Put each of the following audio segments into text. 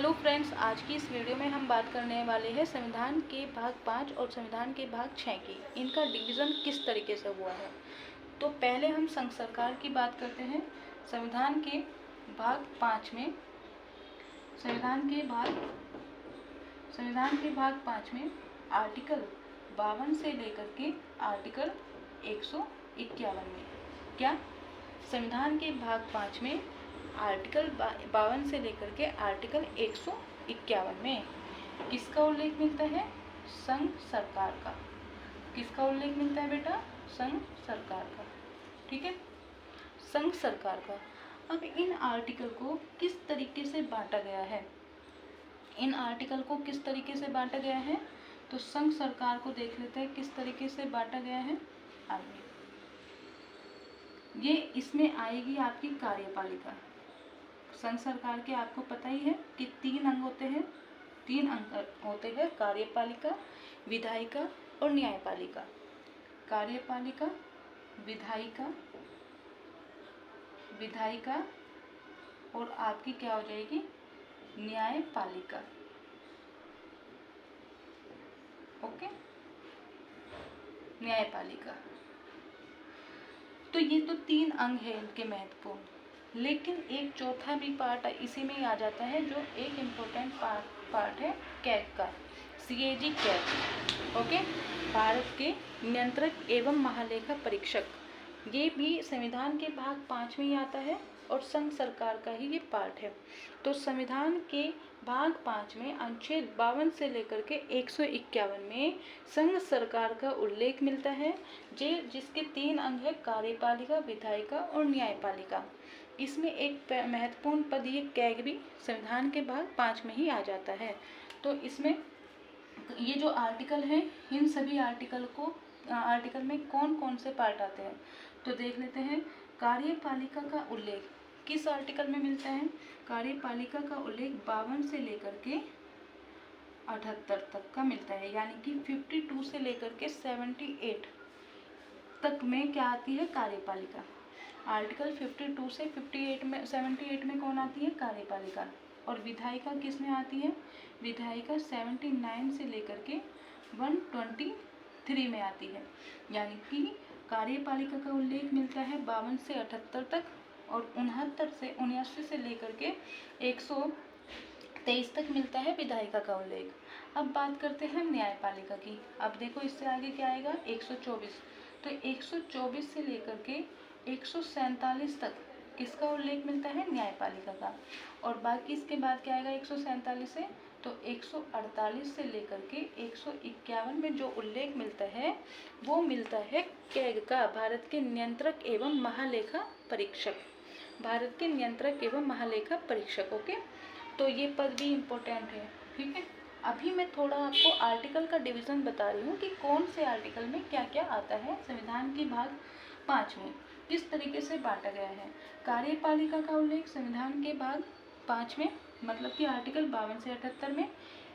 Hello friends, आज की इस वीडियो में हम बात करने वाले हैं संविधान के भाग 5 और संविधान के भाग 6 की। इनका डिवीज़न किस तरीके से हुआ है। तो पहले हम संघ सरकार की बात करते हैं। संविधान के भाग 5 में संविधान के भाग 5 में आर्टिकल 52 से लेकर के आर्टिकल 151 में क्या संविधान के भाग 5 में आर्टिकल 52 से लेकर के आर्टिकल 151 में किसका उल्लेख मिलता है? संघ सरकार का। किसका उल्लेख मिलता है बेटा? संघ सरकार का। ठीक है, संघ सरकार का। अब इन आर्टिकल को किस तरीके से बांटा गया है? इन आर्टिकल को किस तरीके से बांटा गया है? तो संघ सरकार को देख लेते हैं किस तरीके से बांटा गया है। आइए, ये इसमें आएगी आपकी कार्यपालिका। संघ सरकार के आपको पता ही है कि 3 अंग होते हैं। 3 अंग होते हैं, कार्यपालिका, विधायिका और न्यायपालिका। कार्यपालिका, विधायिका और आपकी क्या हो जाएगी? न्यायपालिका। ओके, न्यायपालिका। तो ये तो 3 अंग है इनके महत्वपूर्ण, लेकिन एक चौथा भी पार्ट इसी में ही आ जाता है, जो एक इम्पोर्टेंट पार्ट है कैग का, CAG कैग। ओके, भारत के नियंत्रक एवं महालेखा परीक्षक। ये भी संविधान के भाग 5 में ही आता है और संघ सरकार का ही ये पार्ट है। तो संविधान के भाग 5 में अनुच्छेद 52 से लेकर के 151 में संघ सरकार का उल्लेख मिलता है, जिसके 3 अंग है, कार्यपालिका, विधायिका और न्यायपालिका। इसमें एक महत्वपूर्ण पद ये कैग भी संविधान के भाग 5 में ही आ जाता है। तो इसमें ये जो आर्टिकल हैं, इन सभी आर्टिकल में कौन कौन से पार्ट आते हैं तो देख लेते हैं। कार्यपालिका का उल्लेख किस आर्टिकल में मिलता है? कार्यपालिका का उल्लेख 52 से लेकर के 78 तक का मिलता है, यानी कि 52 से लेकर के 78 तक में क्या आती है? कार्यपालिका। आर्टिकल 52 से 78 में कौन आती है? कार्यपालिका। और विधायिका किस में आती है? विधायिका 79 से लेकर के 123 में आती है, यानी कि कार्यपालिका का उल्लेख मिलता है 52 से 78 तक और 79 से लेकर के 123 तक मिलता है विधायिका का उल्लेख। अब बात करते हैं न्यायपालिका की। अब देखो, इससे आगे क्या आएगा? 124। तो 124 से लेकर के 147 तक किसका उल्लेख मिलता है? न्यायपालिका का। और बाकी इसके बाद क्या आएगा 147 से? तो 148 से लेकर के 151 में जो उल्लेख मिलता है वो मिलता है कैग का, भारत के नियंत्रक एवं महालेखा परीक्षक। भारत के नियंत्रक एवं महालेखा परीक्षक। ओके, तो ये पद भी इम्पोर्टेंट है। ठीक है, अभी मैं थोड़ा आपको आर्टिकल का डिवीज़न बता रही हूँ कि कौन से आर्टिकल में क्या क्या आता है। संविधान के भाग 5 में किस तरीके से बांटा गया है। कार्यपालिका का उल्लेख संविधान के भाग 5 में, मतलब कि आर्टिकल 52 से 78 में।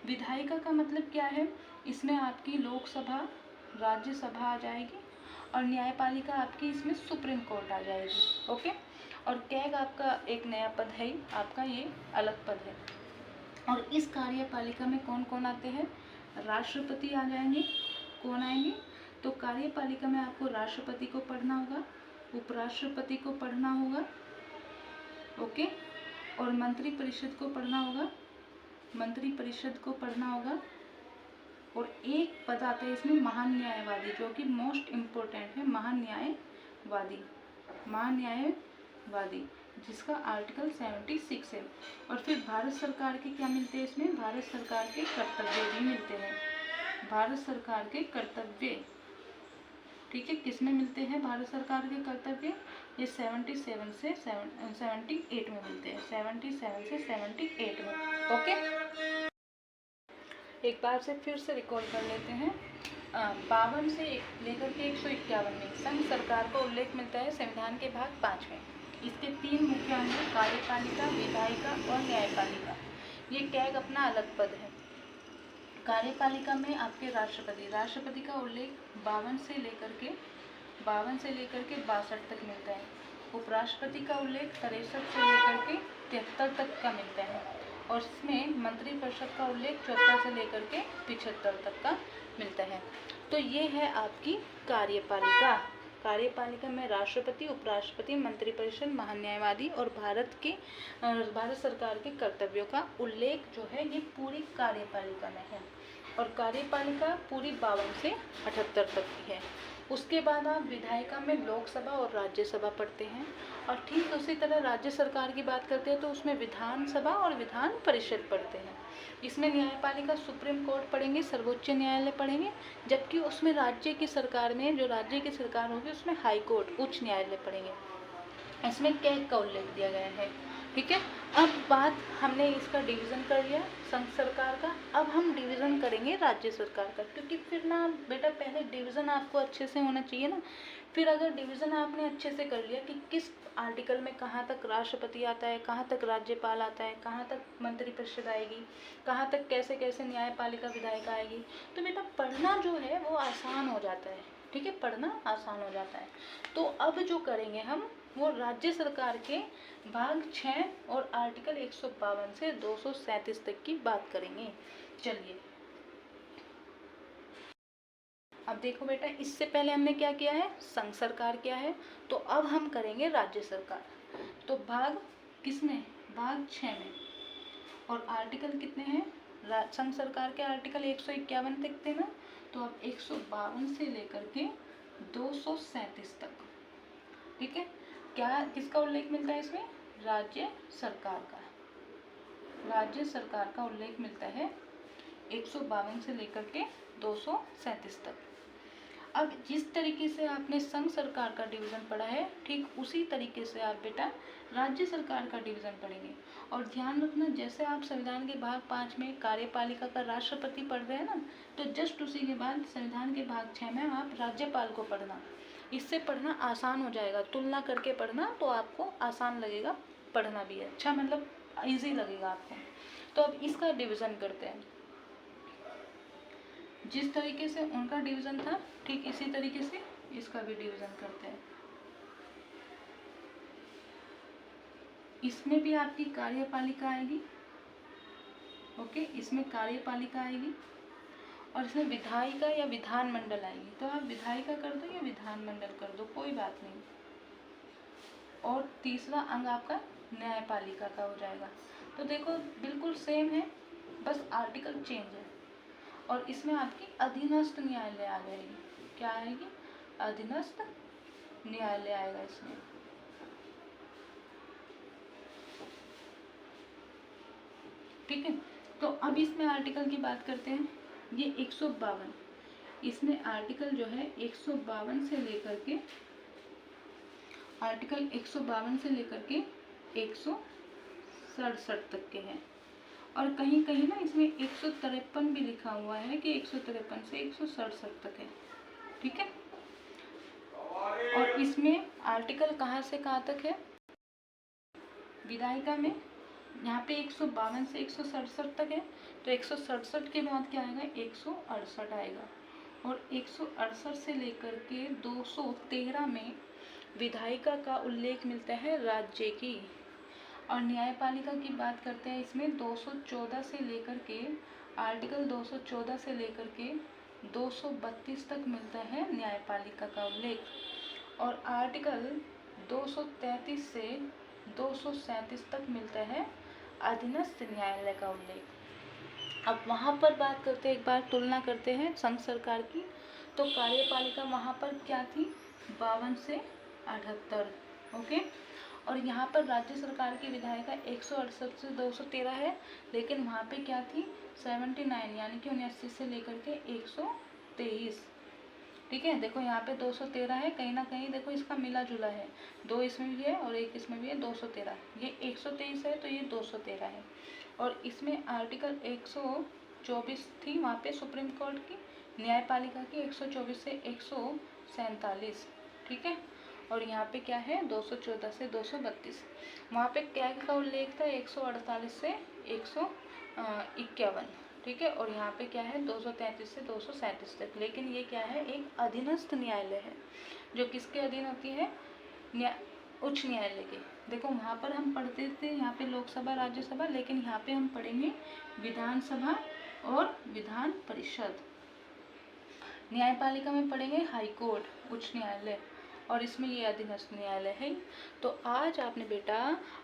विधायिका का मतलब क्या है? इसमें आपकी लोकसभा, राज्यसभा आ जाएगी और न्यायपालिका आपकी इसमें सुप्रीम कोर्ट आ जाएगी। ओके, और कैग आपका एक नया पद है, आपका ये अलग पद है। और इस कार्यपालिका में कौन कौन आते हैं? राष्ट्रपति आ जाएंगे। कौन आएंगे? तो कार्यपालिका में आपको राष्ट्रपति को पढ़ना होगा, उपराष्ट्रपति को पढ़ना होगा, ओके, और मंत्री परिषद को पढ़ना होगा। और एक पद आता है इसमें महान न्यायवादी, जो कि मोस्ट इम्पोर्टेंट है, महान न्यायवादी, जिसका आर्टिकल 76 है। और फिर भारत सरकार के क्या मिलते हैं इसमें? भारत सरकार के कर्तव्य भी मिलते हैं। भारत सरकार के कर्तव्य, ठीक है, किस में मिलते हैं भारत सरकार के कर्तव्य? ये 77 से 78 में मिलते हैं, 77 से 78 में। ओके, एक बार से फिर से रिकॉल कर लेते हैं। 52 से लेकर के 151 में संघ सरकार को उल्लेख मिलता है संविधान के भाग 5 में। इसके 3 मुख्य अंग हैं, कार्यपालिका, विधायिका और न्यायपालिका। ये कैग अपना अलग पद है। कार्यपालिका में आपके राष्ट्रपति का उल्लेख 52 से लेकर के 62 तक मिलता है। उपराष्ट्रपति का उल्लेख 63 से लेकर के 73 तक का मिलता है। और इसमें मंत्रिपरिषद का उल्लेख 74 से लेकर के 75 तक का मिलता है। तो ये है आपकी कार्यपालिका। कार्यपालिका में राष्ट्रपति, उपराष्ट्रपति, मंत्रिपरिषद, महान्यायवादी और भारत सरकार के कर्तव्यों का उल्लेख जो है ये पूरी कार्यपालिका में है। और कार्यपालिका पूरी 52 से 78 तक की है। उसके बाद आप विधायिका में लोकसभा और राज्यसभा पढ़ते हैं। और ठीक उसी तरह राज्य सरकार की बात करते हैं तो उसमें विधानसभा और विधान परिषद पढ़ते हैं। इसमें न्यायपालिका सुप्रीम कोर्ट पढ़ेंगे, सर्वोच्च न्यायालय पढ़ेंगे, जबकि उसमें राज्य की सरकार में जो राज्य की सरकार होगी उसमें हाई कोर्ट, उच्च न्यायालय पढ़ेंगे। इसमें कैग का उल्लेख दिया गया है। ठीक है, अब बात हमने इसका डिवीज़न कर लिया संघ सरकार का। अब हम डिवीज़न करेंगे राज्य सरकार का, क्योंकि फिर ना बेटा पहले डिवीज़न आपको अच्छे से होना चाहिए ना। फिर अगर डिवीज़न आपने अच्छे से कर लिया कि किस आर्टिकल में कहाँ तक राष्ट्रपति आता है, कहाँ तक राज्यपाल आता है, कहाँ तक मंत्रिपरिषद आएगी, कहाँ तक कैसे कैसे न्यायपालिका विधायिका आएगी, तो बेटा पढ़ना जो है वो आसान हो जाता है। ठीक है, पढ़ना आसान हो जाता है। तो अब जो करेंगे हम वो राज्य सरकार के भाग 6 और आर्टिकल 152 से 237 तक की बात करेंगे। चलिए अब देखो बेटा, इससे पहले हमने क्या किया है, संघ सरकार क्या है, तो अब हम करेंगे राज्य सरकार। तो भाग किसमें, भाग 6 में। और आर्टिकल कितने हैं, संघ सरकार के आर्टिकल 151 तक थे ना, तो अब 152 से लेकर के 237 तक। ठीक है, क्या किसका उल्लेख मिलता है इसमें, राज्य सरकार का। राज्य सरकार का उल्लेख मिलता है 152 से लेकर के 237 तक। अब जिस तरीके से आपने संघ सरकार का डिवीज़न पढ़ा है, ठीक उसी तरीके से आप बेटा राज्य सरकार का डिवीज़न पढ़ेंगे। और ध्यान रखना, जैसे आप संविधान के भाग 5 में कार्यपालिका का राष्ट्रपति पढ़ रहे हैं ना, तो जस्ट उसी के बाद संविधान के भाग 6 में आप राज्यपाल को पढ़ना। इससे पढ़ना आसान हो जाएगा, तुलना करके पढ़ना तो आपको आसान लगेगा, पढ़ना भी है अच्छा, मतलब ईजी लगेगा आपको। तो अब इसका डिवीज़न करते हैं। जिस तरीके से उनका डिवीज़न था ठीक इसी तरीके से इसका भी डिवीज़न करते हैं। इसमें भी आपकी कार्यपालिका आएगी, ओके, इसमें कार्यपालिका आएगी और इसमें विधायिका या विधानमंडल आएगी। तो आप विधायिका कर दो या विधानमंडल कर दो, कोई बात नहीं। और तीसरा अंग आपका न्यायपालिका का हो जाएगा। तो देखो बिल्कुल सेम है, बस आर्टिकल चेंज है। और इसमें आपकी अधीनस्थ न्यायालय आ जाएगी। क्या आएगी, अधीनस्थ न्यायालय आएगा इसमें। ठीक है, तो अब इसमें आर्टिकल की बात करते हैं। ये 152, इसमें आर्टिकल जो है 152 से लेकर के आर्टिकल 152 से लेकर के 167 तक के हैं। और कहीं कहीं ना इसमें 153 भी लिखा हुआ है कि 153 से 167 तक है। ठीक है, और इसमें आर्टिकल कहाँ से कहाँ तक है, विधायिका में यहाँ पे 152 से 167 तक है। तो 167 के बाद क्या आएगा, 168 आएगा। और 168 से लेकर के 213 में विधायिका का उल्लेख मिलता है राज्य की। और न्यायपालिका की बात करते हैं, इसमें 214 से लेकर के आर्टिकल 214 से लेकर के 232 तक मिलता है न्यायपालिका का उल्लेख। और आर्टिकल 233 से 237 तक मिलता है अधीनस्थ न्यायालय का उल्लेख। अब वहाँ पर बात करते हैं, एक बार तुलना करते हैं संघ सरकार की। तो कार्यपालिका वहाँ पर क्या थी, 52 से 78, ओके। और यहाँ पर राज्य सरकार की विधायिका 168 से 213 है, लेकिन वहाँ पे क्या थी 79 यानी कि 79 से लेकर के 123। ठीक है, देखो यहाँ पे 213 है, कहीं ना कहीं देखो इसका मिला जुला है, 2 इसमें भी है और 1 इसमें भी है, 213। ये 123 है तो ये 213 है। और इसमें आर्टिकल 124 थी वहाँ पे सुप्रीम कोर्ट की, न्यायपालिका की 124 से 147। ठीक है, और यहाँ पे क्या है 214 से 232। वहाँ पे कैग का उल्लेख था 148 से 151। ठीक है, और यहाँ पे क्या है 233 से 237 तक। लेकिन ये क्या है, एक अधीनस्थ न्यायालय है जो किसके अधीन होती है, उच्च न्यायालय के। देखो वहाँ पर हम पढ़ते थे यहाँ पे लोकसभा राज्यसभा, लेकिन यहाँ पे हम पढ़ेंगे विधानसभा और विधान परिषद। न्यायपालिका में पढ़ेंगे हाई कोर्ट, उच्च न्यायालय, और इसमें ये अधीनस्थ न्यायालय है। तो आज आपने बेटा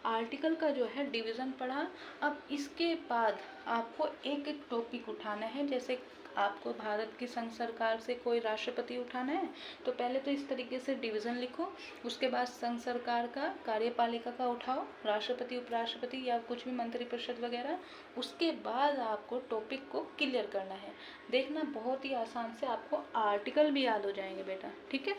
आर्टिकल का जो है डिवीज़न पढ़ा। अब इसके बाद आपको एक एक टॉपिक उठाना है। जैसे आपको भारत की संघ सरकार से कोई राष्ट्रपति उठाना है तो पहले तो इस तरीके से डिवीज़न लिखो, उसके बाद संघ सरकार का कार्यपालिका का उठाओ, राष्ट्रपति उपराष्ट्रपति या कुछ भी मंत्रिपरिषद वगैरह, उसके बाद आपको टॉपिक को क्लियर करना है। देखना बहुत ही आसान से आपको आर्टिकल भी याद हो जाएंगे बेटा, ठीक है।